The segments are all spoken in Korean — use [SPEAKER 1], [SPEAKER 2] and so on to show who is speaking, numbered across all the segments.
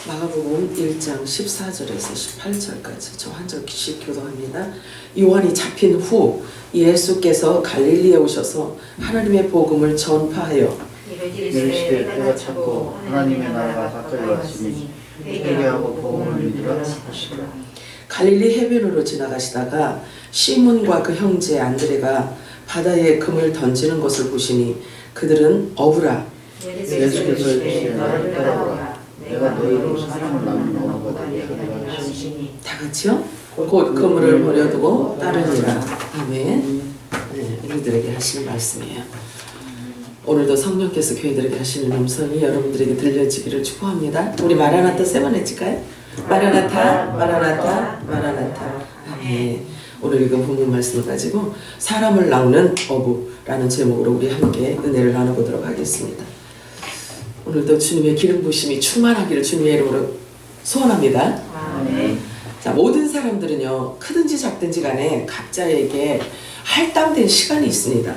[SPEAKER 1] 마가복음 1장 14절에서 18절까지 저 한 절씩 교도합니다. 요한이 잡힌 후 예수께서 갈릴리에 오셔서 하나님의 복음을 전파하여
[SPEAKER 2] 이르시되 때가 찼고 하나님의 나라가 가까이 왔으니 회개하고 복음을 믿으라 하시더라.
[SPEAKER 1] 갈릴리 해변으로 지나가시다가 시몬과 그 형제 안드레가 바다에 금을 던지는 것을 보시니 그들은 어부라.
[SPEAKER 2] 예수께서 이르시되 나를 따라오라. 내가 너희로 사람을 낳는 어부가 되게 하리라 하시니
[SPEAKER 1] 다 같이요? 곧 그물을 버려두고 따르니라. 아멘. 네, 우리들에게 하시는 말씀이에요. 오늘도 성령께서 교회들에게 하시는 음성이 여러분들에게 들려지기를 축복합니다. 우리 마라나타 세 번 해칠까요? 마라나타, 마라나타, 마라나타. 아멘. 오늘 읽은 본문 말씀을 가지고 사람을 낚는 어부라는 제목으로 우리 함께 은혜를 나눠보도록 하겠습니다. 오늘도 주님의 기름 부심이 충만하기를 주님의 이름으로 소원합니다.
[SPEAKER 2] 아멘.
[SPEAKER 1] 자, 모든 사람들은요, 크든지 작든지 간에 각자에게 할당된 시간이 있습니다.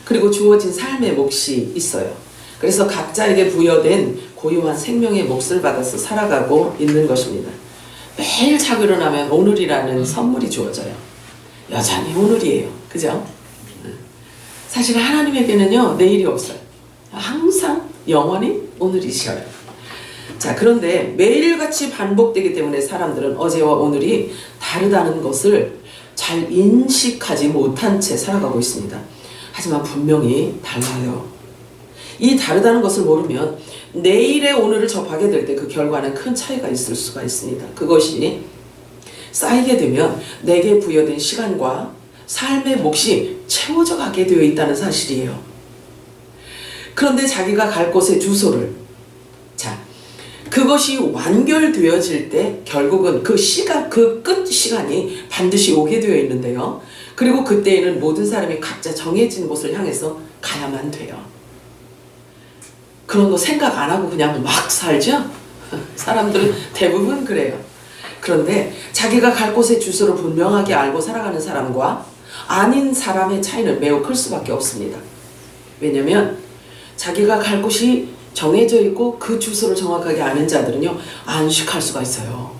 [SPEAKER 1] 그리고 주어진 삶의 몫이 있어요. 그래서 각자에게 부여된 고유한 생명의 몫을 받아서 살아가고 있는 것입니다. 매일 자고 일어나면 오늘이라는 선물이 주어져요. 여전히 오늘이에요. 그죠? 사실 하나님에게는요, 내일이 없어요. 항상 영원히 오늘이셔요. 자, 그런데 매일같이 반복되기 때문에 사람들은 어제와 오늘이 다르다는 것을 잘 인식하지 못한 채 살아가고 있습니다. 하지만 분명히 달라요. 이 다르다는 것을 모르면 내일의 오늘을 접하게 될 때 그 결과는 큰 차이가 있을 수가 있습니다. 그것이 쌓이게 되면 내게 부여된 시간과 삶의 몫이 채워져 가게 되어 있다는 사실이에요. 그런데 자기가 갈 곳의 주소를, 자, 그것이 완결되어질 때 결국은 그 시간, 그 끝 시간이 반드시 오게 되어 있는데요. 그리고 그때에는 모든 사람이 각자 정해진 곳을 향해서 가야만 돼요. 그런 거 생각 안 하고 그냥 막 살죠? 사람들은 대부분 그래요. 그런데 자기가 갈 곳의 주소를 분명하게 알고 살아가는 사람과 아닌 사람의 차이는 매우 클 수밖에 없습니다. 왜냐면 자기가 갈 곳이 정해져 있고 그 주소를 정확하게 아는 자들은요, 안식할 수가 있어요.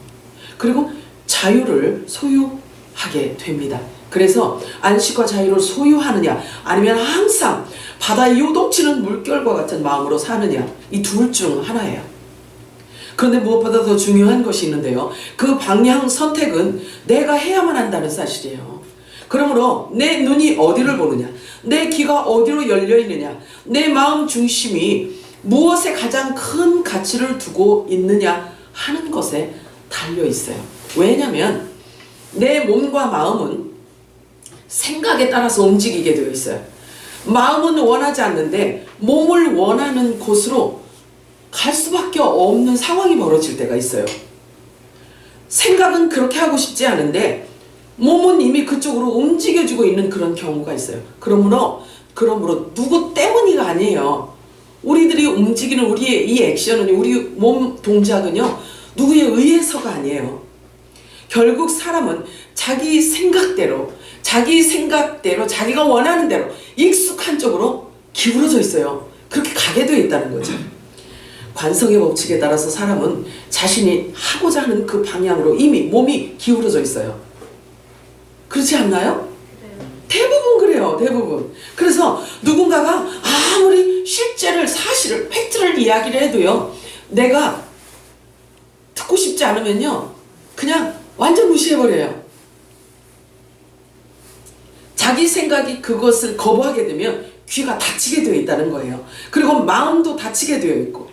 [SPEAKER 1] 그리고 자유를 소유하게 됩니다. 그래서 안식과 자유를 소유하느냐, 아니면 항상 바다에 요동치는 물결과 같은 마음으로 사느냐, 이 둘 중 하나예요. 그런데 무엇보다 더 중요한 것이 있는데요, 그 방향 선택은 내가 해야만 한다는 사실이에요. 그러므로 내 눈이 어디를 보느냐, 내 귀가 어디로 열려 있느냐, 내 마음 중심이 무엇에 가장 큰 가치를 두고 있느냐 하는 것에 달려 있어요. 왜냐하면 내 몸과 마음은 생각에 따라서 움직이게 되어 있어요. 마음은 원하지 않는데 몸을 원하는 곳으로 갈 수밖에 없는 상황이 벌어질 때가 있어요. 생각은 그렇게 하고 싶지 않은데 몸은 이미 그쪽으로 움직여주고 있는 그런 경우가 있어요. 그러므로 누구 때문이가 아니에요. 우리들이 움직이는 우리의 이 액션은, 우리 몸 동작은요, 누구에 의해서가 아니에요. 결국 사람은 자기 생각대로 자기가 원하는 대로 익숙한 쪽으로 기울어져 있어요. 그렇게 가게 되어 있다는 거죠. 관성의 법칙에 따라서 사람은 자신이 하고자 하는 그 방향으로 이미 몸이 기울어져 있어요. 그렇지 않나요? 대부분 그래요. 대부분. 그래서 누군가가 아무리 실제를, 사실을, 팩트를 이야기를 해도요, 내가 듣고 싶지 않으면요, 그냥 완전 무시해버려요. 자기 생각이 그것을 거부하게 되면 귀가 닫히게 되어 있다는 거예요. 그리고 마음도 닫히게 되어 있고.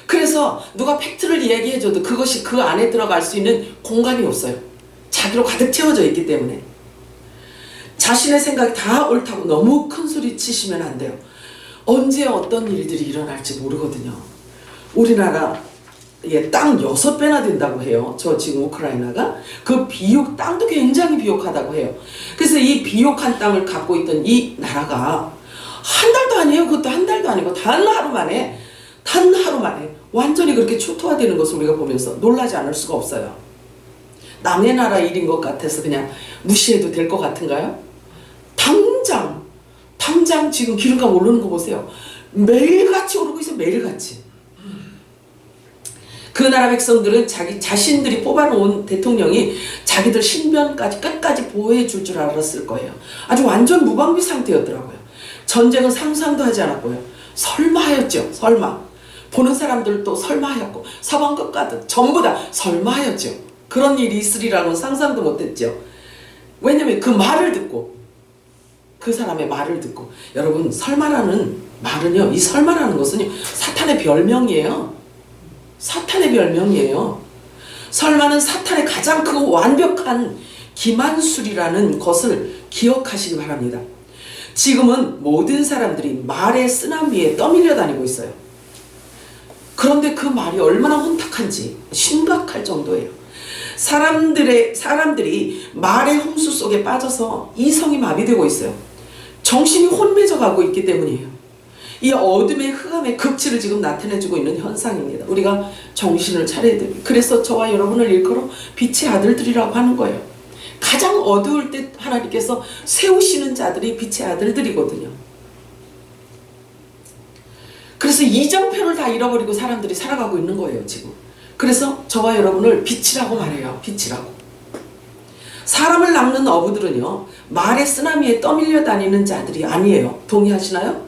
[SPEAKER 1] 그래서 누가 팩트를 이야기해줘도 그것이 그 안에 들어갈 수 있는 공간이 없어요. 자기로 가득 채워져 있기 때문에. 자신의 생각이 다 옳다고 너무 큰 소리 치시면 안 돼요. 언제 어떤 일들이 일어날지 모르거든요. 우리나라 땅 6배나 된다고 해요. 저 지금 우크라이나가. 그 땅도 굉장히 비옥하다고 해요. 그래서 이 비옥한 땅을 갖고 있던 이 나라가 한 달도 아니에요. 그것도 한 달도 아니고 단 하루 만에 완전히 그렇게 초토화되는 것을 우리가 보면서 놀라지 않을 수가 없어요. 남의 나라 일인 것 같아서 그냥 무시해도 될 것 같은가요? 당장 지금 기름값 오르는 거 보세요. 매일같이 오르고 있어요. 매일같이. 그 나라 백성들은 자기 자신들이 뽑아놓은 대통령이 자기들 신변까지 끝까지 보호해 줄 줄 알았을 거예요. 아주 완전 무방비 상태였더라고요. 전쟁은 상상도 하지 않았고요. 설마였죠. 설마. 보는 사람들도 설마였고 서방 끝까지 전부 다 설마였죠. 그런 일이 있으리라고는 상상도 못했죠. 왜냐면 그 말을 듣고, 그 사람의 말을 듣고. 여러분, 설마라는 말은요, 이 설마라는 것은요, 사탄의 별명이에요. 사탄의 별명이에요. 설마는 사탄의 가장 크고 완벽한 기만술이라는 것을 기억하시기 바랍니다. 지금은 모든 사람들이 말의 쓰나미에 떠밀려 다니고 있어요. 그런데 그 말이 얼마나 혼탁한지 심각할 정도예요. 사람들이 말의 홍수 속에 빠져서 이성이 마비되고 있어요. 정신이 혼미져 가고 있기 때문이에요. 이 어둠의 흑암의 극치를 지금 나타내주고 있는 현상입니다. 우리가 정신을 차려야 됩니다. 그래서 저와 여러분을 일컬어 빛의 아들들이라고 하는 거예요. 가장 어두울 때 하나님께서 세우시는 자들이 빛의 아들들이거든요. 그래서 이정표를 다 잃어버리고 사람들이 살아가고 있는 거예요, 지금. 그래서 저와 여러분을 빛이라고 말해요. 빛이라고. 사람을 낚는 어부들은요, 말의 쓰나미에 떠밀려 다니는 자들이 아니에요. 동의하시나요?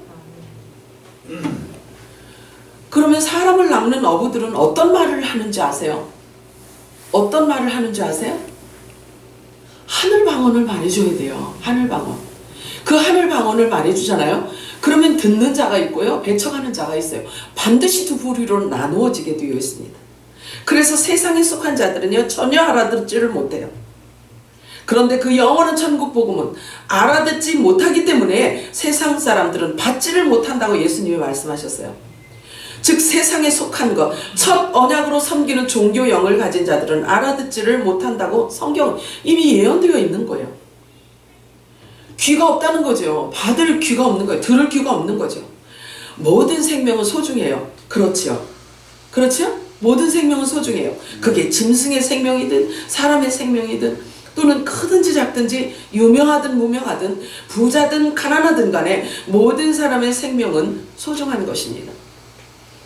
[SPEAKER 1] 그러면 사람을 낚는 어부들은 어떤 말을 하는지 아세요? 어떤 말을 하는지 아세요? 하늘방언을 말해줘야 돼요. 하늘방언. 그 하늘방언을 말해주잖아요. 그러면 듣는 자가 있고요, 배척하는 자가 있어요. 반드시 두 부류로 나누어지게 되어 있습니다. 그래서 세상에 속한 자들은요, 전혀 알아듣지를 못해요. 그런데 그 영원한 천국 복음은 알아듣지 못하기 때문에 세상 사람들은 받지를 못한다고 예수님이 말씀하셨어요. 즉 세상에 속한 것, 첫 언약으로 섬기는 종교 영을 가진 자들은 알아듣지를 못한다고 성경은 이미 예언되어 있는 거예요. 귀가 없다는 거죠. 받을 귀가 없는 거예요. 들을 귀가 없는 거죠. 모든 생명은 소중해요. 그렇죠. 그렇죠? 모든 생명은 소중해요. 그게 짐승의 생명이든 사람의 생명이든 또는 크든지 작든지 유명하든 무명하든 부자든 가난하든 간에 모든 사람의 생명은 소중한 것입니다.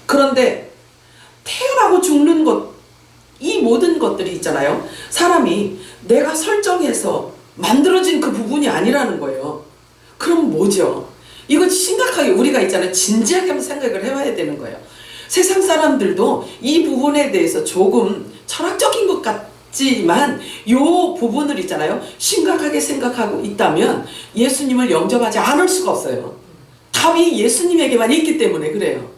[SPEAKER 1] 그런데 태어나고 죽는 것, 이 모든 것들이 있잖아요. 사람이 내가 설정해서 만들어진 그 부분이 아니라는 거예요. 그럼 뭐죠? 이건 심각하게 우리가 있잖아요. 진지하게 한번 생각을 해봐야 되는 거예요. 세상 사람들도 이 부분에 대해서 조금 철학적인 것 같지만 이 부분을 있잖아요. 심각하게 생각하고 있다면 예수님을 영접하지 않을 수가 없어요. 답이 예수님에게만 있기 때문에 그래요.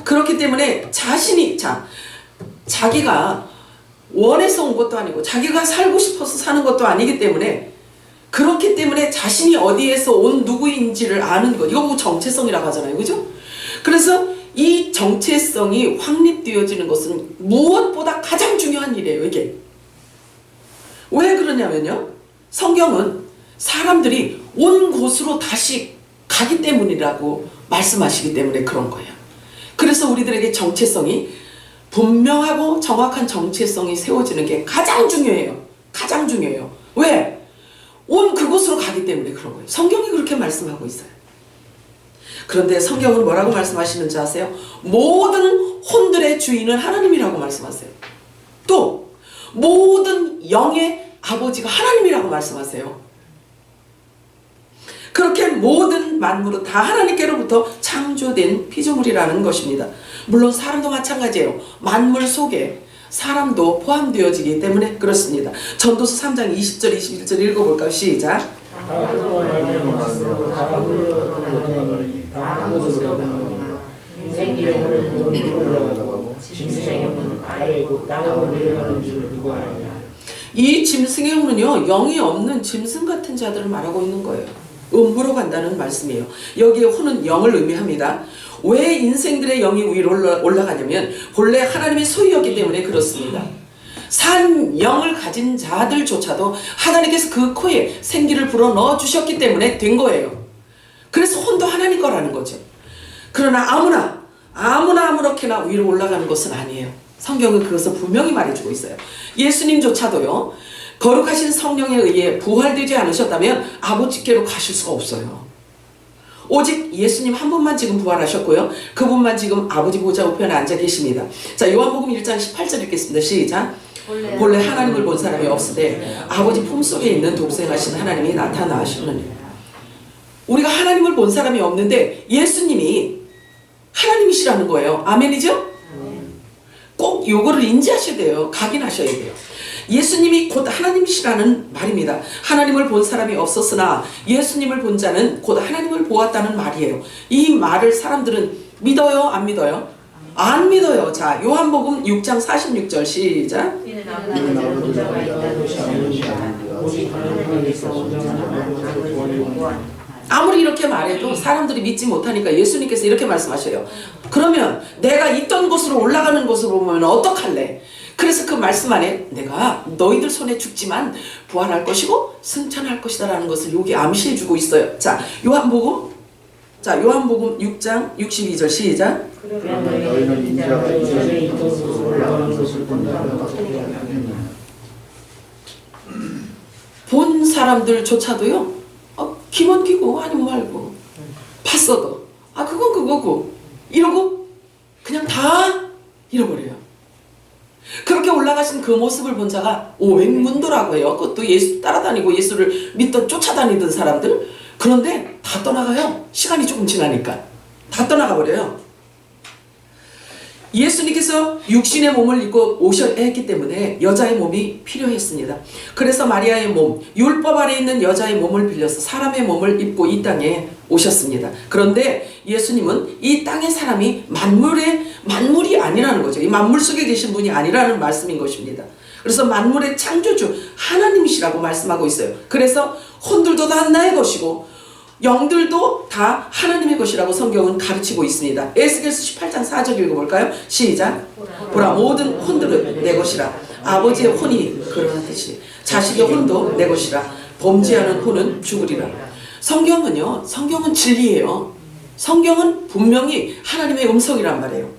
[SPEAKER 1] 그렇기 때문에 자기가 원해서 온 것도 아니고 자기가 살고 싶어서 사는 것도 아니기 때문에, 그렇기 때문에 자신이 어디에서 온 누구인지를 아는 것, 이거 보고 정체성이라고 하잖아요. 그죠? 그래서 이 정체성이 확립되어지는 것은 무엇보다 가장 중요한 일이에요. 이게 왜 그러냐면요, 성경은 사람들이 온 곳으로 다시 가기 때문이라고 말씀하시기 때문에 그런 거예요. 그래서 우리들에게 정체성이 분명하고 정확한 정체성이 세워지는 게 가장 중요해요. 가장 중요해요. 왜? 온 그곳으로 가기 때문에 그런 거예요. 성경이 그렇게 말씀하고 있어요. 그런데 성경은 뭐라고 말씀하시는지 아세요? 모든 혼들의 주인은 하나님이라고 말씀하세요. 또 모든 영의 아버지가 하나님이라고 말씀하세요. 그렇게 모든 만물은 다 하나님께로부터 창조된 피조물이라는 것입니다. 물론 사람도 마찬가지예요. 만물 속에 사람도 포함되어지기 때문에 그렇습니다. 전도서 3장 20절 21절 읽어볼까요? 시작. 이 짐승의 혼은요, 영이 없는 짐승 같은 자들을 말하고 있는 거예요. 음부로 간다는 말씀이에요. 여기에 혼은 영을 의미합니다. 왜 인생들의 영이 위로 올라가냐면 본래 하나님의 소유였기 때문에 그렇습니다. 산 영을 가진 자들조차도 하나님께서 그 코에 생기를 불어넣어 주셨기 때문에 된 거예요. 그래서 혼도 하나님 거라는 거죠. 그러나 아무렇게나 위로 올라가는 것은 아니에요. 성경은 그것을 분명히 말해주고 있어요. 예수님조차도요, 거룩하신 성령에 의해 부활되지 않으셨다면 아버지께로 가실 수가 없어요. 오직 예수님 한 분만 지금 부활하셨고요. 그분만 지금 아버지 보좌 우편에 앉아 계십니다. 자, 요한복음 1장 18절 읽겠습니다. 시작. 본래 하나님을 본 사람이 없으되 아버지 품속에 있는 독생하신 하나님이 나타나시느니. 우리가 하나님을 본 사람이 없는데 예수님이 하나님이시라는 거예요. 아멘이죠? 꼭 요거를 인지하셔야 돼요. 각인하셔야 돼요. 예수님이 곧 하나님이시라는 말입니다. 하나님을 본 사람이 없었으나 예수님을 본 자는 곧 하나님을 보았다는 말이에요. 이 말을 사람들은 믿어요? 안 믿어요? 안 믿어요. 자, 요한복음 6장 46절 시작. 아무리 이렇게 말해도 사람들이 믿지 못하니까 예수님께서 이렇게 말씀하셔요. 그러면 내가 있던 곳으로 올라가는 곳으로 보면 어떡할래? 그래서 그 말씀 안에 내가 너희들 손에 죽지만 부활할 것이고 승천할 것이다 라는 것을 여기 암시해 주고 있어요. 자, 요한복음 6장 62절 시작.
[SPEAKER 2] 너희는 인자가 이전에 있던 곳으로 올라가는 것을 본다고
[SPEAKER 1] 본 사람들조차도요, 귀만 귀고 아니면 말고 봤어도 그건 그거고 이러고 그냥 다 잃어버려요. 그렇게 올라가신 그 모습을 본 자가 500문도라고 해요. 그것도 예수 따라다니고 예수를 믿던 쫓아다니던 사람들. 그런데 다 떠나가요. 시간이 조금 지나니까 다 떠나가 버려요. 예수님께서 육신의 몸을 입고 오셔야 했기 때문에 여자의 몸이 필요했습니다. 그래서 마리아의 몸, 율법 아래 있는 여자의 몸을 빌려서 사람의 몸을 입고 이 땅에 오셨습니다. 그런데 예수님은 이 땅의 사람이 만물이 아니라는 거죠. 이 만물 속에 계신 분이 아니라는 말씀인 것입니다. 그래서 만물의 창조주 하나님이시라고 말씀하고 있어요. 그래서 혼들도 다 나의 것이고 영들도 다 하나님의 것이라고 성경은 가르치고 있습니다. 에스겔서 18장 4절 읽어볼까요? 시작. 보라, 모든 혼들은 내 것이라. 아버지의 혼이 그러하듯이 자식의 혼도 내 것이라. 범죄하는 혼은 죽으리라. 성경은 진리예요. 성경은 분명히 하나님의 음성이란 말이에요.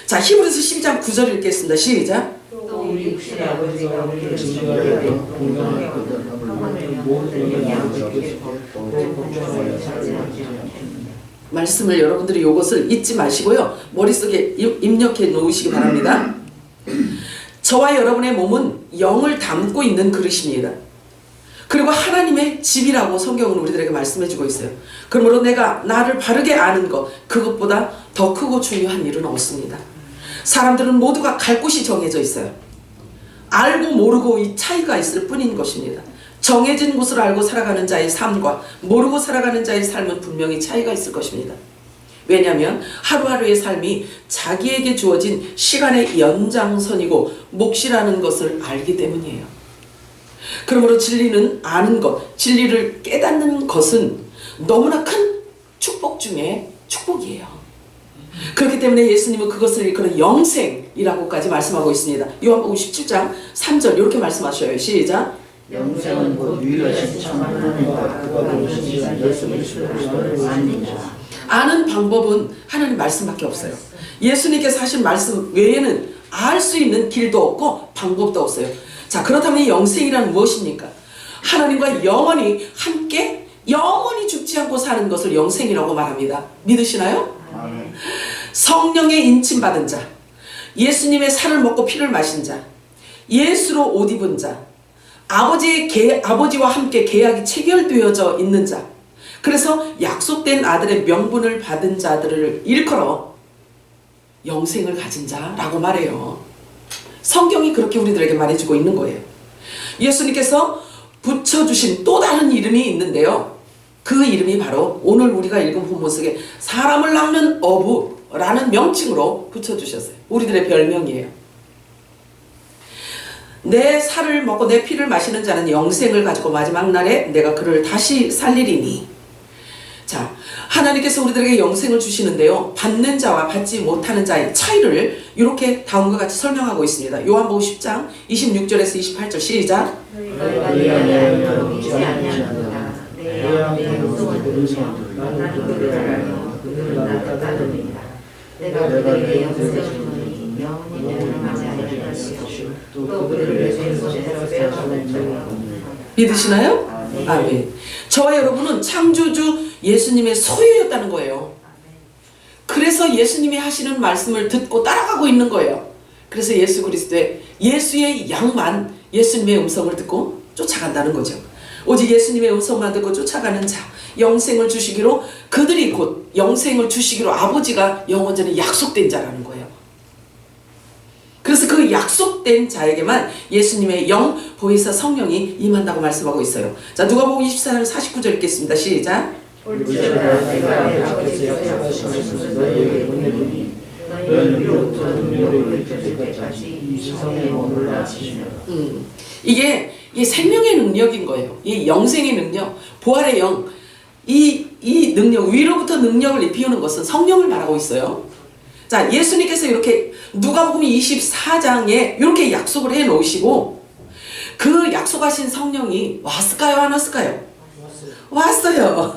[SPEAKER 1] 자, 히브리서 12장 9절 읽겠습니다. 시작.
[SPEAKER 3] 또 우리 육신의 아버지가 우리를 증거하되 공경하거든 모든 양식의
[SPEAKER 1] 말씀을 여러분들이 이것을 잊지 마시고요. 머릿속에 입력해 놓으시기 바랍니다. 저와 여러분의 몸은 영을 담고 있는 그릇입니다. 그리고 하나님의 집이라고 성경은 우리들에게 말씀해 주고 있어요. 그러므로 내가 나를 바르게 아는 것, 그것보다 더 크고 중요한 일은 없습니다. 사람들은 모두가 갈 곳이 정해져 있어요. 알고 모르고 이 차이가 있을 뿐인 것입니다. 정해진 곳을 알고 살아가는 자의 삶과 모르고 살아가는 자의 삶은 분명히 차이가 있을 것입니다. 왜냐하면 하루하루의 삶이 자기에게 주어진 시간의 연장선이고 몫이라는 것을 알기 때문이에요. 그러므로 진리는 아는 것, 진리를 깨닫는 것은 너무나 큰 축복 중에 축복이에요. 그렇기 때문에 예수님은 그것을 일컬어 영생이라고까지 말씀하고 있습니다. 요한복음 17장 3절 이렇게 말씀하셔요. 시작.
[SPEAKER 2] 영생은 곧 유일하신 참 하나님과 그가 보신 열심을 수고하는 아니라.
[SPEAKER 1] 아는 방법은 하나님 말씀밖에 없어요. 예수님께서 하신 말씀 외에는 알 수 있는 길도 없고 방법도 없어요. 자, 그렇다면 이 영생이란 무엇입니까? 하나님과 영원히 함께 영원히 죽지 않고 사는 것을 영생이라고 말합니다. 믿으시나요?
[SPEAKER 2] 아멘.
[SPEAKER 1] 성령의 인침받은 자, 예수님의 살을 먹고 피를 마신 자, 예수로 옷 입은 자, 아버지와 함께 계약이 체결되어져 있는 자, 그래서 약속된 아들의 명분을 받은 자들을 일컬어 영생을 가진 자라고 말해요. 성경이 그렇게 우리들에게 말해주고 있는 거예요. 예수님께서 붙여주신 또 다른 이름이 있는데요. 그 이름이 바로 오늘 우리가 읽은 본문 속에 사람을 낳는 어부라는 명칭으로 붙여주셨어요. 우리들의 별명이에요. 내 살을 먹고 내 피를 마시는 자는 영생을 가지고 마지막 날에 내가 그를 다시 살리리니. 자, 하나님께서 우리들에게 영생을 주시는데요. 받는 자와 받지 못하는 자의 차이를 이렇게 다음과 같이 설명하고 있습니다. 요한복음 10장 26절에서 28절 시작.
[SPEAKER 3] 너희가 내 안에 믿지 아니하느냐 내 안에 영성을 들으면 나는 그를 알고 그들은 나를 따르느니라. 내가 그들에게 영생을 주노니 영원히 내를 만지 아니할 것이요 또 그들을 내 손에서 빼앗아낼 자가 없느니라.
[SPEAKER 1] 믿으시나요? 아멘. 저와 여러분은 창조주 예수님의 소유였다는 거예요. 그래서 예수님이 하시는 말씀을 듣고 따라가고 있는 거예요. 그래서 예수 그리스도의 예수의 양만 예수님의 음성을 듣고 쫓아간다는 거죠. 오직 예수님의 음성만 듣고 쫓아가는 자, 영생을 주시기로, 그들이 곧 영생을 주시기로 아버지가 영원전에 약속된 자라는 거예요. 그래서 그 약속된 자에게만 예수님의 영, 보혜사 성령이 임한다고 말씀하고 있어요. 자, 누가복음 24장 49절 읽겠습니다. 시작.
[SPEAKER 3] 올지어다 내가 내 아버지의 약속하신 너희에게 보내노니 너희는 위로부터 능력을 받을 때까지 이 성에 머물라 하시니라.
[SPEAKER 1] 이게 생명의 능력인 거예요. 이 영생의 능력, 부활의 영, 이 능력, 위로부터 능력을 입히우는 것은 성령을 말하고 있어요. 자, 예수님께서 이렇게 누가복음 24장에 이렇게 약속을 해 놓으시고, 그 약속하신 성령이 왔을까요? 안 왔을까요? 왔어요.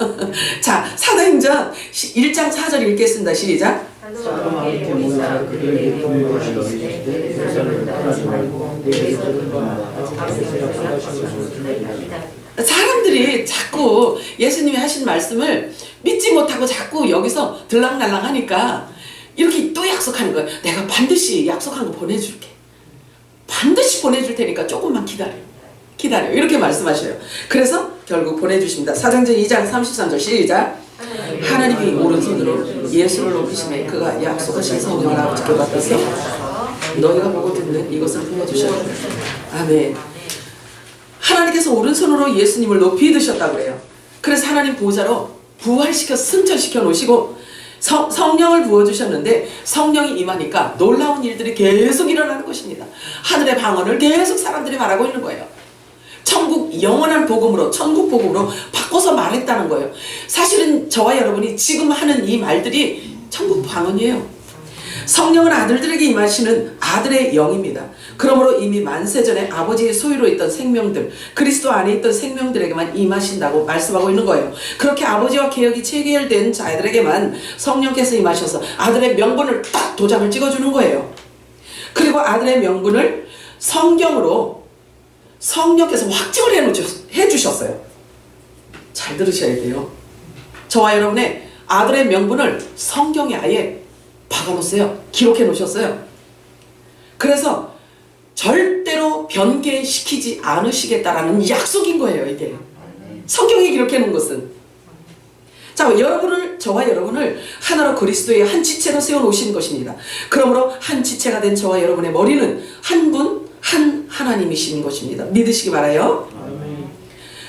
[SPEAKER 1] 자, 사도행전 1장 4절 읽겠습니다. 시작.
[SPEAKER 3] 사도가 함께 모여서 그들에게 분부하시 이르시되 예루살렘을 떠나지 말고 내게서 들어가라. 앞에서 약속하신 것을 기다리라.
[SPEAKER 1] 사람들이 자꾸 예수님이 하신 말씀을 믿지 못하고 자꾸 여기서 들락날락 하니까 이렇게 또 약속하는 거예요. 내가 반드시 약속한 거 보내줄게. 반드시 보내줄 테니까 조금만 기다려. 이렇게 말씀하셔요. 그래서 결국 보내주십니다. 사도행전 2장 33절 시작. 하나님이 오른손으로 예수를 높이시매 그가 약속하신 성령을 아버지께 받아서 너희가 보고 듣는 이것을 부어주셨다. 아멘. 하나님께서 오른손으로 예수님을 높이 드셨다고 해요. 그래서 하나님 보좌로 부활시켜 승천시켜 놓으시고 성령을 부어주셨는데, 성령이 임하니까 놀라운 일들이 계속 일어나는 것입니다. 하늘의 방언을 계속 사람들이 말하고 있는 거예요. 천국 영원한 복음으로, 천국 복음으로 바꿔서 말했다는 거예요. 사실은 저와 여러분이 지금 하는 이 말들이 천국 방언이에요. 성령은 아들들에게 임하시는 아들의 영입니다. 그러므로 이미 만세전에 아버지의 소유로 있던 생명들, 그리스도 안에 있던 생명들에게만 임하신다고 말씀하고 있는 거예요. 그렇게 아버지와 계약이 체결된 자들에게만 성령께서 임하셔서 아들의 명분을 딱 도장을 찍어주는 거예요. 그리고 아들의 명분을 성경으로 성령께서 확증을 해주셨어요. 잘 들으셔야 돼요. 저와 여러분의 아들의 명분을 성경에 아예 박아놓으세요. 기록해 놓으셨어요. 그래서 절대로 변개시키지 않으시겠다라는 약속인 거예요. 이게 성경에 기록해 놓은 것은. 자, 저와 여러분을 하나로 그리스도의 한 지체로 세워놓으신 것입니다. 그러므로 한 지체가 된 저와 여러분의 머리는 한 분, 한 하나님이신 것입니다. 믿으시기 바라요.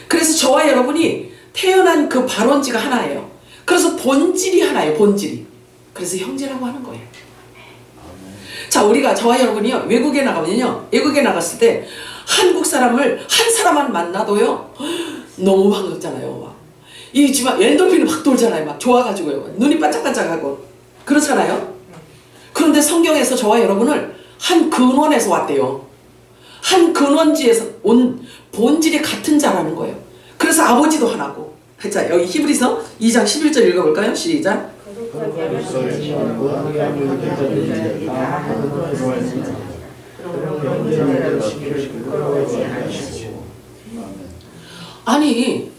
[SPEAKER 1] 그래서 저와 여러분이 태어난 그 발원지가 하나예요. 그래서 본질이 하나예요. 본질이. 그래서 형제라고 하는 거예요. 자, 우리가 저와 여러분이요, 외국에 나가면요, 외국에 나갔을 때 한국 사람을 한 사람만 만나도요 너무 반갑잖아요. 막 이 집안 엔돌핀이 막 돌잖아요. 막 좋아가지고요, 눈이 반짝반짝하고 그렇잖아요. 그런데 성경에서 저와 여러분을 한 근원에서 왔대요. 한 근원지에서 온 본질이 같은 자라는 거예요. 그래서 아버지도 하나고. 자, 여기 히브리서 2장 11절 읽어볼까요? 시작. 아니,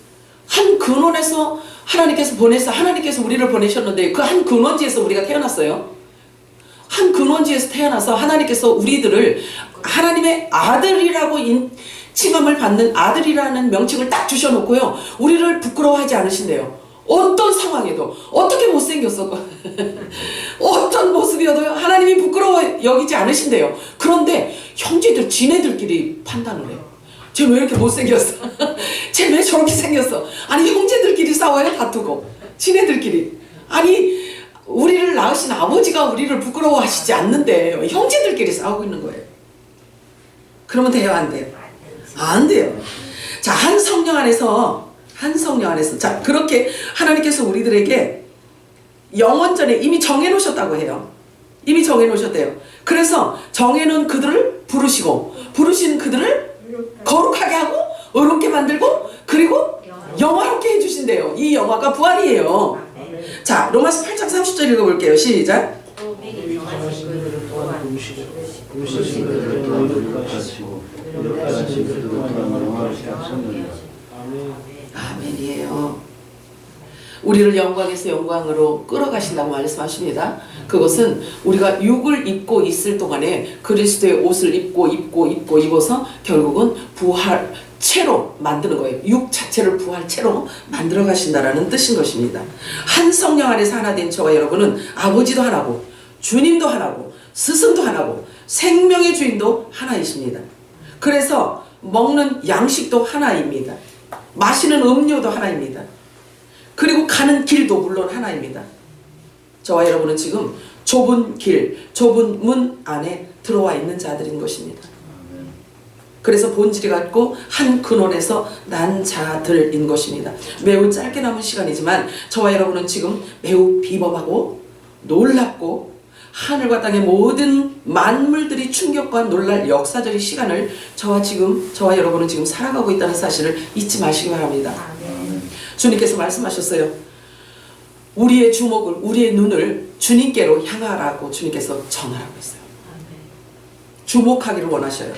[SPEAKER 1] 한 근원에서 하나님께서 하나님께서 우리를 보내셨는데 그 한 근원지에서 우리가 태어났어요. 한 근원지에서 태어나서 하나님께서 우리들을 하나님의 아들이라고 칭함을 받는 아들이라는 명칭을 딱 주셔놓고요, 우리를 부끄러워하지 않으신대요. 어떤 상황에도, 어떻게 못생겼어 어떤 모습이어도 하나님이 부끄러워 여기지 않으신대요. 그런데 형제들, 지네들끼리 판단을 해요. 쟤 왜 이렇게 못생겼어? 쟤 왜 저렇게 생겼어? 아니, 형제들끼리 싸워요. 다투고 지네들끼리. 아니, 우리를 낳으신 아버지가 우리를 부끄러워하시지 않는데 형제들끼리 싸우고 있는 거예요. 그러면 돼요? 안 돼요? 안 돼요. 자, 한 성령 안에서, 자, 그렇게 하나님께서 우리들에게 영원전에 이미 정해놓으셨다고 해요. 이미 정해놓으셨대요. 그래서 정해놓은 그들을 부르시고, 부르신 그들을 거룩하게 하고 의롭게 만들고, 그리고 영화롭게 해주신대요. 이 영화가 부활이에요. 자, 로마서 8장 30절 읽어볼게요. 시작. 아멘이에요. 우리를 영광에서 영광으로 끌어가신다고 말씀하십니다. 그것은 우리가 육을 입고 있을 동안에 그리스도의 옷을 입어서 결국은 부활체로 만드는 거예요. 육 자체를 부활체로 만들어 가신다라는 뜻인 것입니다. 한 성령 안에서 하나 된 저와 여러분은 아버지도 하나고 주님도 하나고 스승도 하나고 생명의 주인도 하나이십니다. 그래서 먹는 양식도 하나입니다. 마시는 음료도 하나입니다. 그리고 가는 길도 물론 하나입니다. 저와 여러분은 지금 좁은 길, 좁은 문 안에 들어와 있는 자들인 것입니다. 그래서 본질이 같고 한 근원에서 난 자들인 것입니다. 매우 짧게 남은 시간이지만 저와 여러분은 지금 매우 비범하고 놀랍고 하늘과 땅의 모든 만물들이 충격과 놀랄 역사적인 시간을 저와 여러분은 지금 살아가고 있다는 사실을 잊지 마시기 바랍니다. 주님께서 말씀하셨어요. 우리의 주목을, 우리의 눈을 주님께로 향하라고 주님께서 전하라고 했어요. 주목하기를 원하셔요.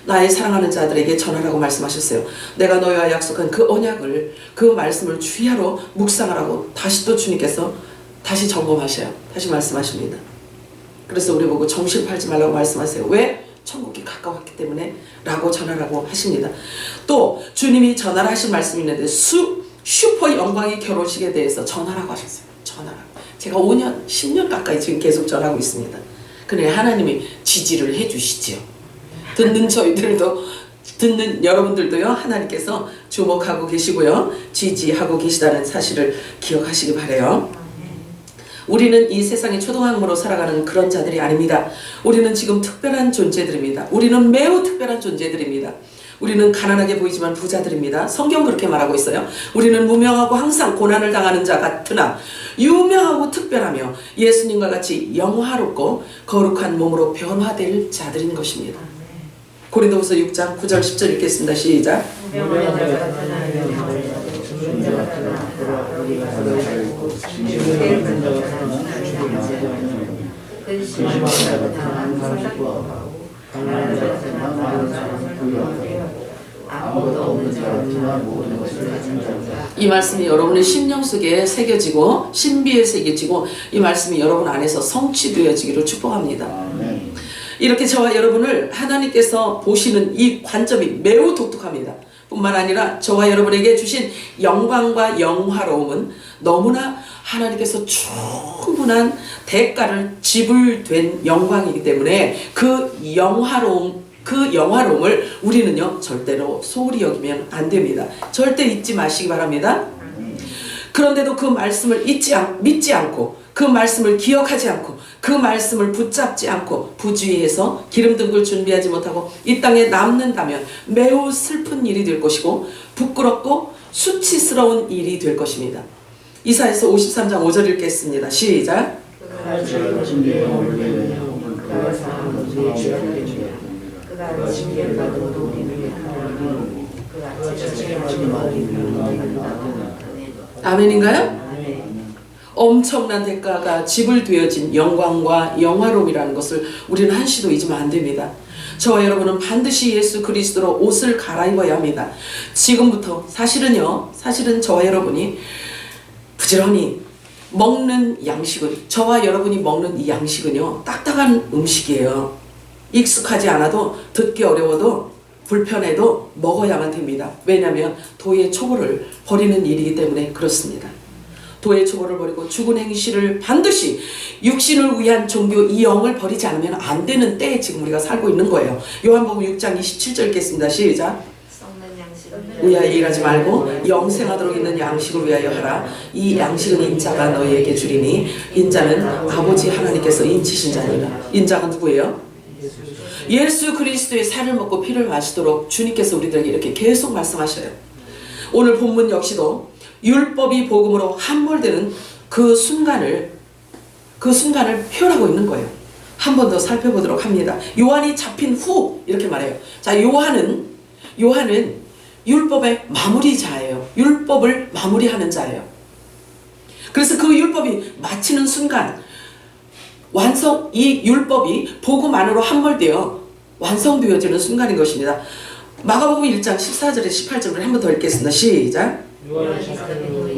[SPEAKER 1] 나의 사랑하는 자들에게 전하라고 말씀하셨어요. 내가 너희와 약속한 그 언약을, 그 말씀을 주야로 묵상하라고 다시 또 주님께서 다시 점검하셔요. 다시 말씀하십니다. 그래서 우리 보고 정신 팔지 말라고 말씀하세요. 왜? 천국이 가까웠기 때문에 라고 전하라고 하십니다. 또 주님이 전하라 하신 말씀이 있는데 슈퍼 영광의 결혼식에 대해서 전하라고 하셨어요. 전하라고. 제가 5년, 10년 가까이 지금 계속 전하고 있습니다. 그래 하나님이 지지를 해주시지요. 듣는 저희들도, 듣는 여러분들도요, 하나님께서 주목하고 계시고요, 지지하고 계시다는 사실을 기억하시기 바라요. 우리는 이 세상의 초등학교로 살아가는 그런 자들이 아닙니다. 우리는 지금 특별한 존재들입니다. 우리는 매우 특별한 존재들입니다. 우리는 가난하게 보이지만 부자들입니다. 성경 그렇게 말하고 있어요. 우리는 무명하고 항상 고난을 당하는 자 같으나 유명하고 특별하며 예수님과 같이 영화롭고 거룩한 몸으로 변화될 자들인 것입니다. 고린도후서 6장 9절 10절 읽겠습니다. 시작. 이 말씀이 여러분의 심령 속에 새겨지고 신비에 새겨지고 이 말씀이 여러분 안에서 성취되어지기를 축복합니다. 이렇게 저와 여러분을 하나님께서 보시는 이 관점이 매우 독특합니다. 뿐만 아니라 저와 여러분에게 주신 영광과 영화로움은 너무나 하나님께서 충분한 대가를 지불된 영광이기 때문에 그 영화로움을 우리는요 절대로 소홀히 여기면 안 됩니다. 절대 잊지 마시기 바랍니다. 그런데도 그 말씀을 믿지 않고 그 말씀을 기억하지 않고 그 말씀을 붙잡지 않고 부주의해서 기름등을 준비하지 못하고 이 땅에 남는다면 매우 슬픈 일이 될 것이고 부끄럽고 수치스러운 일이 될 것입니다. 이사야서 53장 5절 읽겠습니다. 시작. 아멘인가요? 엄청난 대가가 지불되어진 영광과 영화로움이라는 것을 우리는 한시도 잊으면 안 됩니다. 저와 여러분은 반드시 예수 그리스도로 옷을 갈아입어야 합니다. 지금부터 사실은 저와 여러분이 부지런히 먹는 양식은, 저와 여러분이 먹는 이 양식은요 딱딱한 음식이에요. 익숙하지 않아도, 듣기 어려워도, 불편해도 먹어야만 됩니다. 왜냐하면 도의 초보를 버리는 일이기 때문에 그렇습니다. 도의 초보를 버리고 죽은 행실을 반드시 육신을 위한 종교 이 영을 버리지 않으면 안 되는 때에 지금 우리가 살고 있는 거예요. 요한복음 6장 27절 읽겠습니다. 시작. 위하여 일하지 말고 영생하도록 있는 양식을 위하여 하라. 이 양식은 인자가 너희에게 주리니 인자는 아버지 하나님께서 인치신 자니라. 인자가 누구예요? 예수 그리스도의 살을 먹고 피를 마시도록 주님께서 우리들에게 이렇게 계속 말씀하셔요. 오늘 본문 역시도 율법이 복음으로 함몰되는 그 순간을 표현하고 있는 거예요. 한 번 더 살펴보도록 합니다. 요한이 잡힌 후 이렇게 말해요. 자, 요한은 율법의 마무리자예요. 율법을 마무리하는 자예요. 그래서 그 율법이 마치는 순간 이 율법이 복음 안으로 함몰되어 완성되어지는 순간인 것입니다. 마가복음 1장 14절에 18절을 한 번 더 읽겠습니다. 시작.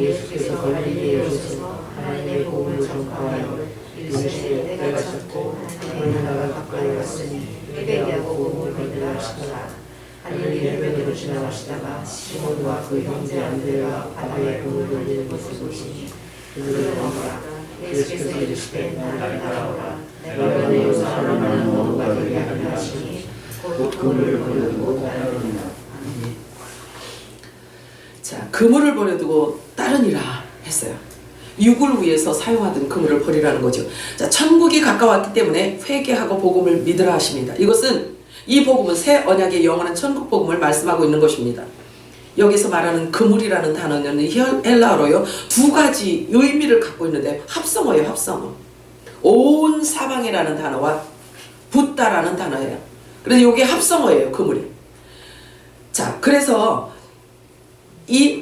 [SPEAKER 3] 예수께서 갈릴리에 오셔서 하나님의 복음을 전파하여 이르시되 때가 찼고 하나님의 나라가 가까이 왔으니 회개하고 복음을 믿으라 하시더라. 갈릴리 해변으로 지나가시다가 시몬과 그 형제 안드레가 바다에 돌을 돌리는 것을 보시니 그들은 오라. 예수께서 이르시되 나를 따라오라. 내가 내어서 사람을 어부가 되게 하리라 하시니 곧 그물을 버려두고 따르니라.
[SPEAKER 1] 자, 그물을 버려두고 따르니라 했어요. 육을 위해서 사용하던 그물을 버리라는 거죠. 자, 천국이 가까웠기 때문에 회개하고 복음을 믿으라 하십니다. 이것은 이 복음은 새 언약의 영원한 천국 복음을 말씀하고 있는 것입니다. 여기서 말하는 그물이라는 단어는 헬라어로요 두 가지 의미를 갖고 있는데 합성어예요. 합성어. 온 사방이라는 단어와 붓다라는 단어예요. 그래서 이게 합성어예요. 그물이. 자, 그래서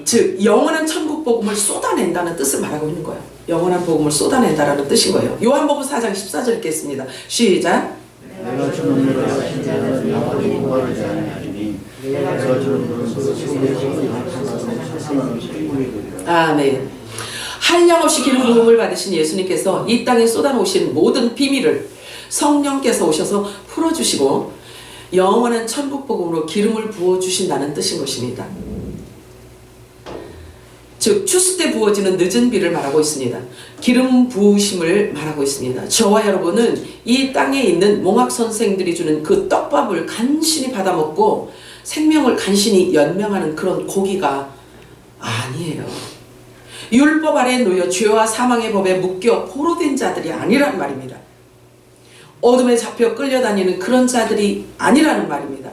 [SPEAKER 1] 즉 영원한 천국 복음을 쏟아낸다는 뜻을 말하고 있는 거예요. 영원한 복음을 쏟아낸다라는 뜻인 거예요. 요한복음 4장 14절 읽겠습니다. 시작.
[SPEAKER 2] 내가 주는 물을 마신 자는 영원히 목마르지 아니하리니 내가 주는 물은 그 속에서 영생하는 생명의 샘물이 되리라.
[SPEAKER 1] 아멘. 한량없이 기름 부음을 받으신 예수님께서 이 땅에 쏟아놓으신 모든 비밀을 성령께서 오셔서 풀어주시고 영원한 천국 복음으로 기름을 부어주신다는 뜻인 것입니다. 즉 추수 때 부어지는 늦은 비를 말하고 있습니다. 기름 부으심을 말하고 있습니다. 저와 여러분은 이 땅에 있는 몽학 선생들이 주는 그 떡밥을 간신히 받아먹고 생명을 간신히 연명하는 그런 고기가 아니에요. 율법 아래에 놓여 죄와 사망의 법에 묶여 포로된 자들이 아니란 말입니다. 어둠에 잡혀 끌려다니는 그런 자들이 아니라는 말입니다.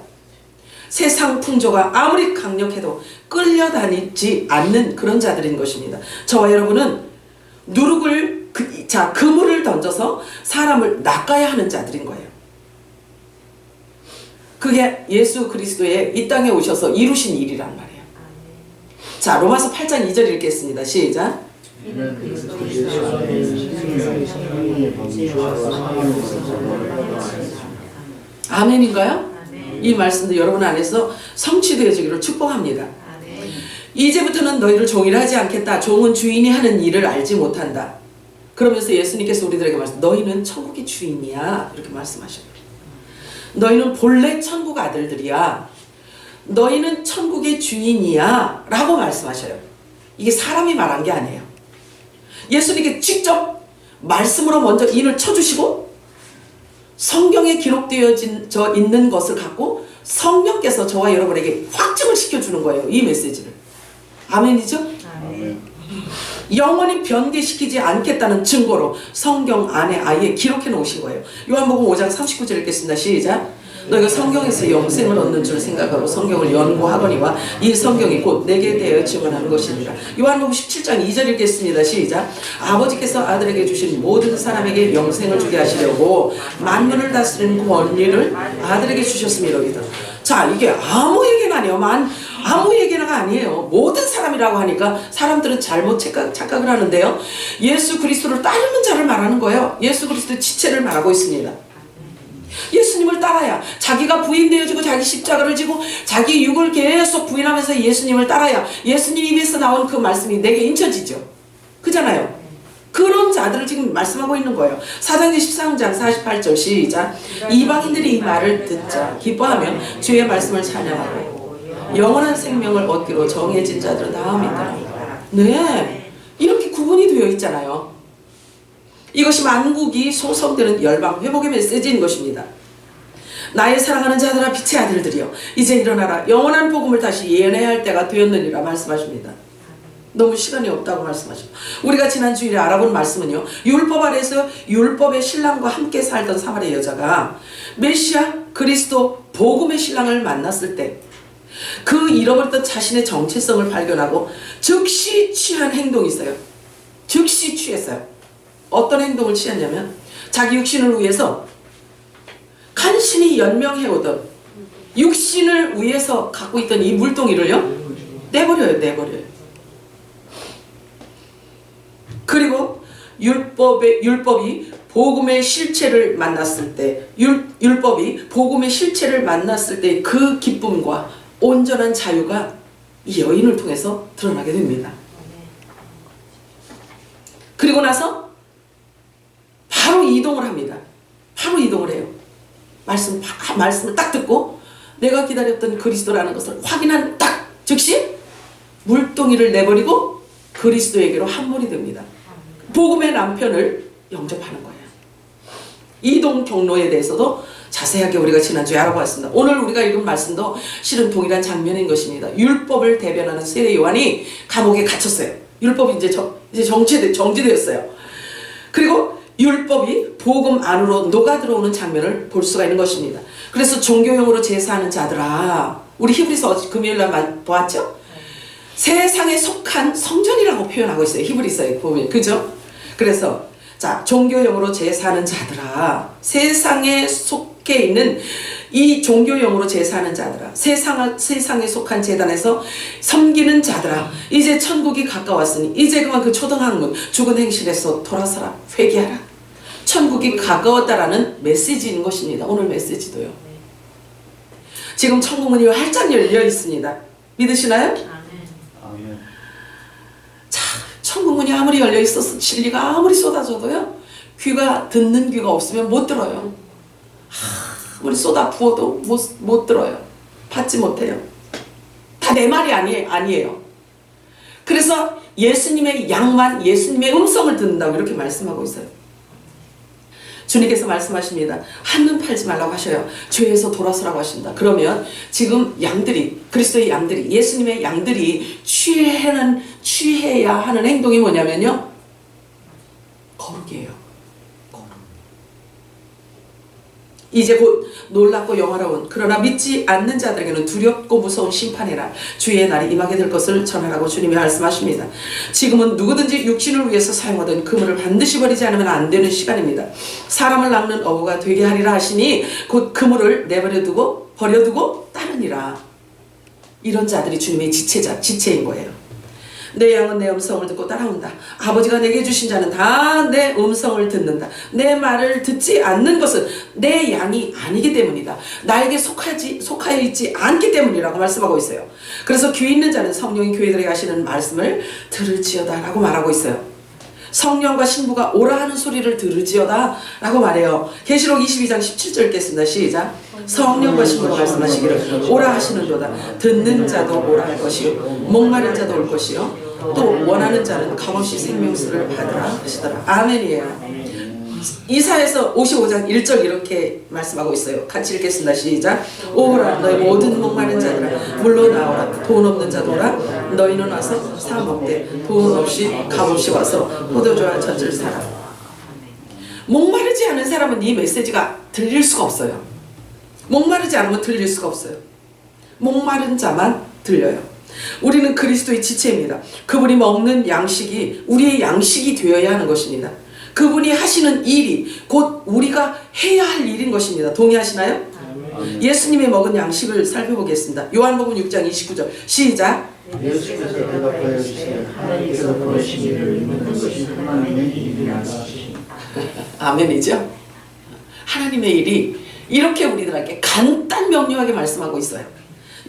[SPEAKER 1] 세상 풍조가 아무리 강력해도 끌려다니지 않는 그런 자들인 것입니다. 저와 여러분은 누룩을 그물을 던져서 사람을 낚아야 하는 자들인 거예요. 그게 예수 그리스도의 이 땅에 오셔서 이루신 일이란 말이에요. 자, 로마서 8장 2절 읽겠습니다. 시작.
[SPEAKER 3] 이는 그리스도 예수 안에 생명의 성령의 범주와 사망의 것을
[SPEAKER 1] 아멘인가요? 이 말씀도 여러분 안에서 성취되어지기를 축복합니다. 이제부터는 너희를 종이라 하지 않겠다. 종은 주인이 하는 일을 알지 못한다. 그러면서 예수님께서 우리들에게 말씀, 너희는 천국의 주인이야. 이렇게 말씀하셔요. 너희는 본래 천국 아들들이야. 너희는 천국의 주인이야. 라고 말씀하셔요. 이게 사람이 말한 게 아니에요. 예수님께 직접 말씀으로 먼저 인을 쳐주시고 성경에 기록되어져 있는 것을 갖고 성령께서 저와 여러분에게 확증을 시켜주는 거예요. 이 메시지를. 아멘이죠?
[SPEAKER 3] 아멘.
[SPEAKER 1] 영원히 변개시키지 않겠다는 증거로 성경 안에 아예 기록해 놓으신 거예요. 요한복음 5장 39절 읽겠습니다. 시작. 너희가 성경에서 영생을 얻는 줄 생각하고 성경을 연구하거니와 이 성경이 곧 내게 대하여 증언하는 것입니다. 요한복음 17장 2절 읽겠습니다. 시작. 아버지께서 아들에게 주신 모든 사람에게 영생을 주게 하시려고 만물을 다스리는 권리를 아들에게 주셨음이로이다. 자, 이게 아무 얘기는 아니에요. 아무 얘기가 아니에요. 모든 사람이라고 하니까 사람들은 잘못 착각을 하는데요. 예수 그리스도를 따르는 자를 말하는 거예요. 예수 그리스도의 지체를 말하고 있습니다. 예수님을 따라야, 자기가 부인되어지고 자기 십자가를 지고 자기 육을 계속 부인하면서 예수님을 따라야 예수님 입에서 나온 그 말씀이 내게 인쳐지죠. 그잖아요. 그런 자들을 지금 말씀하고 있는 거예요. 사도행전 13장 48절 시작. 이방인들이 이 말을 듣자 기뻐하며 주의 말씀을 찬양하고 영원한 생명을 얻기로 정해진 자들은 다 믿더라. 네, 이렇게 구분이 되어 있잖아요. 이것이 만국이 소성되는 열방 회복의 메시지인 것입니다. 나의 사랑하는 자들아 빛의 아들들이여 이제 일어나라. 영원한 복음을 다시 예언해야 할 때가 되었느니라 말씀하십니다. 너무 시간이 없다고 말씀하시고, 우리가 지난 주일에 알아본 말씀은요, 율법 아래에서 율법의 신랑과 함께 살던 사마리아 여자가 메시아 그리스도 복음의 신랑을 만났을 때 그 잃어버렸던 자신의 정체성을 발견하고 즉시 취한 행동이 있어요. 즉시 취했어요. 어떤 행동을 취했냐면 자기 육신을 위해서 간신히 연명해오던 육신을 위해서 갖고 있던 이 물동이를요 내버려요. 그리고 율법이 복음의 실체를 만났을 때, 율법이 복음의 실체를 만났을 때 그 기쁨과 온전한 자유가 이 여인을 통해서 드러나게 됩니다. 그리고 나서 바로 이동을 합니다. 바로 이동을 해요. 말씀을 딱 듣고 내가 기다렸던 그리스도라는 것을 확인한 딱 즉시 물동이를 내버리고 그리스도에게로 함몰이 됩니다. 복음의 남편을 영접하는 거예요. 이동 경로에 대해서도 자세하게 우리가 지난주에 알아보았습니다. 오늘 우리가 읽은 말씀도 실은 동일한 장면인 것입니다. 율법을 대변하는 세례 요한이 감옥에 갇혔어요. 율법이 이제 정지되었어요. 그리고 율법이 복음 안으로 녹아 들어오는 장면을 볼 수가 있는 것입니다. 그래서 종교형으로 제사하는 자들아, 우리 히브리서 금요일날 보았죠? 세상에 속한 성전이라고 표현하고 있어요. 히브리서에 보면, 그죠? 그래서 자, 종교형으로 제사하는 자들아, 세상에 속해 있는 이 종교형으로 제사하는 자들아, 세상에 속한 제단에서 섬기는 자들아, 이제 천국이 가까웠으니 이제 그만 그 초등학문 죽은 행실에서 돌아서라, 회개하라. 천국이 가까웠다라는 메시지인 것입니다. 오늘 메시지도요. 지금 천국문이 활짝 열려 있습니다. 믿으시나요?
[SPEAKER 2] 아멘.
[SPEAKER 1] 자, 천국문이 아무리 열려 있어서 진리가 아무리 쏟아져도요, 듣는 귀가 없으면 못 들어요. 아무리 쏟아 부어도 못 들어요. 받지 못해요. 다 내 말이 아니에요. 그래서 예수님의 양만, 예수님의 음성을 듣는다고 이렇게 말씀하고 있어요. 주님께서 말씀하십니다. 한눈 팔지 말라고 하셔요. 죄에서 돌아서라고 하십니다. 그러면 지금 양들이, 그리스도의 양들이, 예수님의 양들이 취해야 하는 행동이 뭐냐면요, 거룩이에요. 거룩. 이제 곧 놀랍고 영화로운, 그러나 믿지 않는 자들에게는 두렵고 무서운 심판이라 주의 날이 임하게 될 것을 전하라고 주님이 말씀하십니다. 지금은 누구든지 육신을 위해서 사용하던 그물을 반드시 버리지 않으면 안 되는 시간입니다. 사람을 낚는 어부가 되게 하리라 하시니 곧 그물을 버려두고 따르니라. 이런 자들이 주님의 지체인 거예요. 내 양은 내 음성을 듣고 따라온다. 아버지가 내게 주신 자는 다 내 음성을 듣는다. 내 말을 듣지 않는 것은 내 양이 아니기 때문이다. 나에게 속하여 있지 않기 때문이라고 말씀하고 있어요. 그래서 귀 있는 자는 성령이 교회들에게 하시는 말씀을 들을지어다 라고 말하고 있어요. 성령과 신부가 오라 하는 소리를 들을지어다 라고 말해요. 계시록 22장 17절 읽겠습니다. 시작. 성령과 신부가 말씀하시기를 오라 하시는도다. 듣는 자도 오라 할 것이요, 목마른 자도 올 것이요, 또 원하는 자는 값없이 생명수를 받으라 하시더라. 아멘이에요. 이사야서 55장 1절 이렇게 말씀하고 있어요. 같이 읽겠습니다. 시작. 오라 너희 모든 목마른 자들아 물로 나오라. 돈 없는 자도 오라. 너희는 와서 사 먹되 돈 없이 값없이 와서 포도주와 젖을 사라. 목마르지 않은 사람은 이 메시지가 들릴 수가 없어요. 목마르지 않으면 들릴 수가 없어요. 목마른 자만 들려요. 우리는 그리스도의 지체입니다. 그분이 먹는 양식이 우리의 양식이 되어야 하는 것입니다. 그분이 하시는 일이 곧 우리가 해야 할 일인 것입니다. 동의하시나요? 예수님이 먹은 양식을 살펴보겠습니다. 요한복음 6장 29절 시작.
[SPEAKER 2] 예수께서 대답하여 주시되 하나님께서 보내신 이를 믿는 것이 하나님의 일이라 하시니.
[SPEAKER 1] 아멘이죠? 하나님의 일이 이렇게 우리들에게 간단 명료하게 말씀하고 있어요.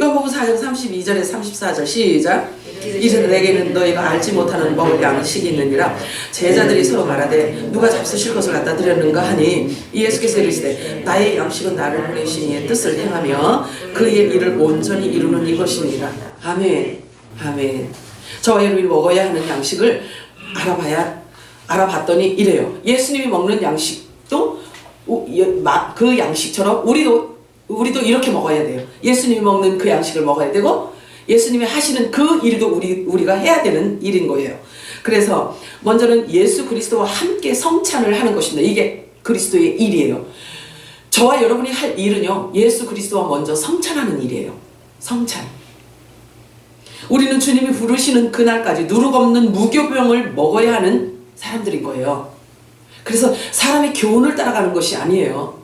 [SPEAKER 1] 요한복음 4장 32절에 34절 시작. 이제 내게는 너희가 알지 못하는 먹을 양식이 있느니라. 제자들이 서로 말하되 누가 잡수실 것을 갖다 드렸는가 하니 예수께서 이르시되 나의 양식은 나를 보내신 이의 뜻을 행하며 그의 일을 온전히 이루는 이것입니다. 아멘. 아멘. 저와 여러분이 먹어야 하는 양식을 알아봤더니 이래요. 예수님이 먹는 양식도 그 양식처럼 우리도 이렇게 먹어야 돼요. 예수님이 먹는 그 양식을 먹어야 되고 예수님이 하시는 그 일도 우리가 해야 되는 일인 거예요. 그래서 먼저는 예수 그리스도와 함께 성찬을 하는 것입니다. 이게 그리스도의 일이에요. 저와 여러분이 할 일은요, 예수 그리스도와 먼저 성찬하는 일이에요. 성찬. 우리는 주님이 부르시는 그날까지 누룩 없는 무교병을 먹어야 하는 사람들인 거예요. 그래서 사람의 교훈을 따라가는 것이 아니에요.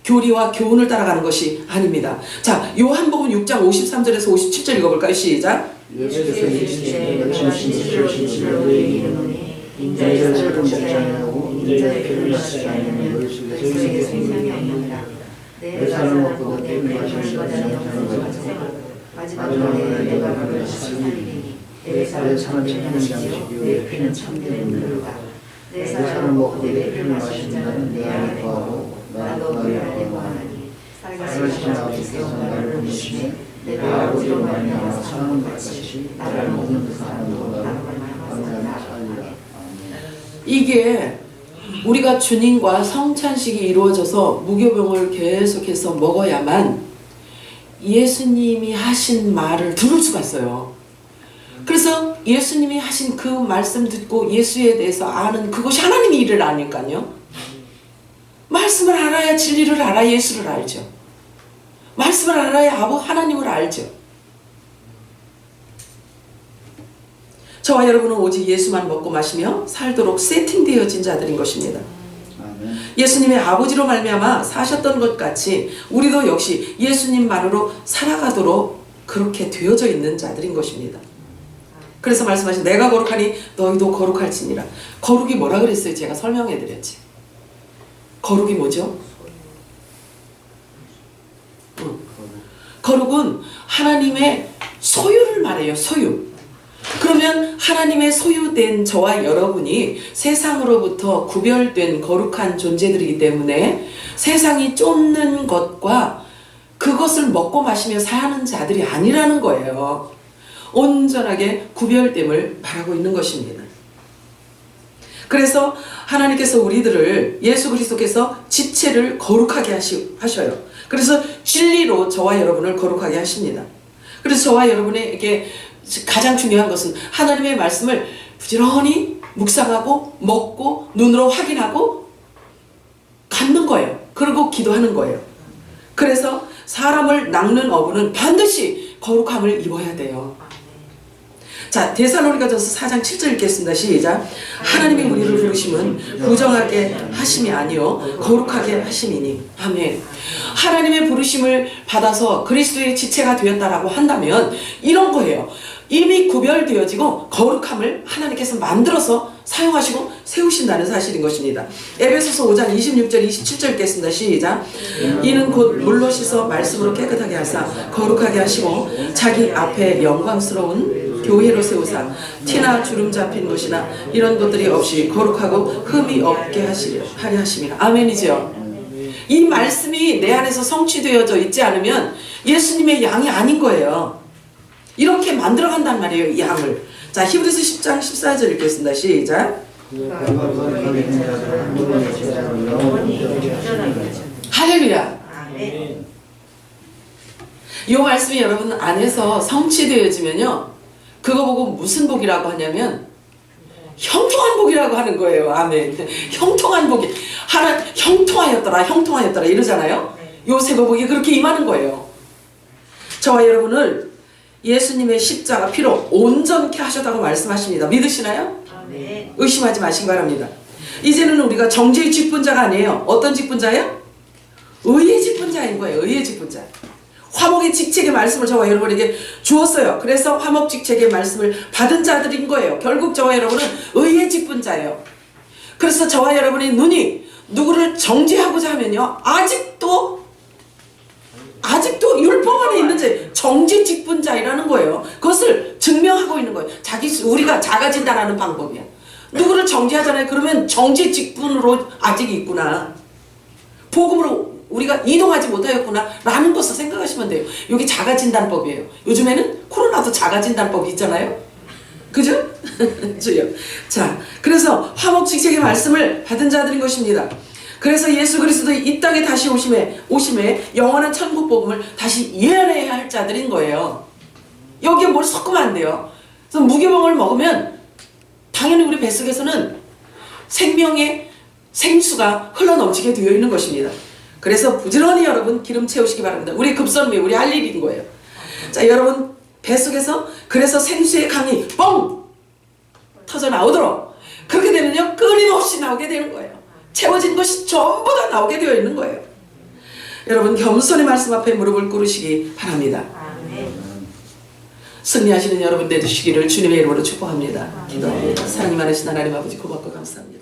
[SPEAKER 1] 교리와 교훈을 따라가는 것이 아닙니다. 자, 요한복음 6장 53절에서 57절 읽어볼까요? 시작.
[SPEAKER 2] 예수께서 이르시되 진실로 진실로 너희에게 이르노니 인자의 살을 먹지 아니하고 인자의 피를 마시지 아니하면 너희 속에 생명이 없느니라. 내 살을 먹고 내 피를 마시는 자는 영생을 가지고 마지막 날에 내가 그를 살리리니. 내 살은 참된 양식이요 내 피는 참된 물이다. 내 살을 먹고 내 피를 마시는 자는 내 안에 거하고 나도 그 안에 거하나니 살아계신 아버지께서 나를 보내시매 내가 아버지로 말미암아 사는 것 같이 나를 먹는 그 사람도 나로 말미암아 살리라.
[SPEAKER 1] 이게 우리가 주님과 성찬식이 이루어져서 무교병을 계속해서 먹어야만 예수님이 하신 말을 들을 수가 있어요. 그래서 예수님이 하신 그 말씀 듣고 예수에 대해서 아는 그것이 하나님의 일을 아니까요. 말씀을 알아야 진리를 알아 예수를 알죠. 말씀을 알아야 아버 하나님을 알죠. 저와 여러분은 오직 예수만 먹고 마시며 살도록 세팅되어진 자들인 것입니다. 예수님의 아버지로 말미암아 사셨던 것 같이 우리도 역시 예수님만으로 살아가도록 그렇게 되어져 있는 자들인 것입니다. 그래서 말씀하신 내가 거룩하니 너희도 거룩할지니라. 거룩이 뭐라 그랬어요? 제가 설명해 드렸지. 거룩이 뭐죠? 거룩은 하나님의 소유를 말해요. 소유. 그러면 하나님의 소유된 저와 여러분이 세상으로부터 구별된 거룩한 존재들이기 때문에 세상이 쫓는 것과 그것을 먹고 마시며 사는 자들이 아니라는 거예요. 온전하게 구별됨을 말하고 있는 것입니다. 그래서 하나님께서 우리들을 예수 그리스도께서 지체를 거룩하게 하셔요. 그래서 진리로 저와 여러분을 거룩하게 하십니다. 그래서 저와 여러분에게 가장 중요한 것은 하나님의 말씀을 부지런히 묵상하고 먹고 눈으로 확인하고 갖는 거예요. 그리고 기도하는 거예요. 그래서 사람을 낚는 어부는 반드시 거룩함을 입어야 돼요. 자, 데살로니가전서 4장 7절 읽겠습니다. 시작. 하나님이 우리를 부르심은 부정하게 하심이 아니요 거룩하게 하심이니. 아멘. 하나님의 부르심을 받아서 그리스도의 지체가 되었다라고 한다면 이런 거예요. 이미 구별되어지고 거룩함을 하나님께서 만들어서 사용하시고 세우신다는 사실인 것입니다. 에베소서 5장 26절 27절 읽겠습니다. 시작. 이는 곧 물로 씻어 말씀으로 깨끗하게 하사 거룩하게 하시고 자기 앞에 영광스러운 교회로 세우사 티나 주름 잡힌 것이나 이런 것들이 없이 거룩하고 흠이 없게 하려 하심이라. 아멘이죠. 이 말씀이 내 안에서 성취되어져 있지 않으면 예수님의 양이 아닌 거예요. 이렇게 만들어간단 말이에요. 이 양을. 자, 히브리서 10장 14절 읽겠습니다. 시작. 할렐루야. 이 말씀이 여러분 안에서 성취되어지면요, 그거 보고 무슨 복이라고 하냐면 형통한 복이라고 하는 거예요. 아멘. 형통한 복이 하나 형통하였더라 이러잖아요. 요셉의 복이 그렇게 임하는 거예요. 저와 여러분을 예수님의 십자가 피로 온전케 하셨다고 말씀하십니다. 믿으시나요?
[SPEAKER 2] 네.
[SPEAKER 1] 의심하지 마시기 바랍니다. 이제는 우리가 정죄의 직분자가 아니에요. 어떤 직분자예요? 의의 직분자인 거예요. 의의 직분자. 화목의 직책의 말씀을 저와 여러분에게 주었어요. 그래서 화목 직책의 말씀을 받은 자들인 거예요. 결국 저와 여러분은 의의 직분자예요. 그래서 저와 여러분의 눈이 누구를 정죄하고자 하면요, 아직도 율법 안에 있는 자, 정죄 직분자이라는 거예요. 그것을 증명하고 있는 거예요. 우리가 작아진다라는 방법이야. 누구를 정죄하잖아요. 그러면 정죄 직분으로 아직 있구나. 복음으로 우리가 이동하지 못하였구나 라는 것을 생각하시면 돼요. 여기 자가진단법이에요. 요즘에는 코로나도 자가진단법이 있잖아요. 그죠? 자, 그래서 화목직책의 말씀을 받은 자들인 것입니다. 그래서 예수 그리스도 이 땅에 다시 오심에 영원한 천국 복음을 다시 예언해야 할 자들인 거예요. 여기에 뭘 섞으면 안 돼요. 그래서 무교병을 먹으면 당연히 우리 뱃속에서는 생명의 생수가 흘러넘치게 되어 있는 것입니다. 그래서 부지런히 여러분 기름 채우시기 바랍니다. 우리 급선미, 우리 할 일인 거예요. 자, 여러분 뱃속에서 그래서 생수의 강이 뻥 터져 나오도록, 그렇게 되면요 끊임없이 나오게 되는 거예요. 채워진 것이 전부 다 나오게 되어 있는 거예요. 여러분 겸손의 말씀 앞에 무릎을 꿇으시기 바랍니다. 승리하시는 여러분 되시기를 주님의 이름으로 축복합니다. 기도합니다. 사랑이 많으신 하나님 아버지 고맙고 감사합니다.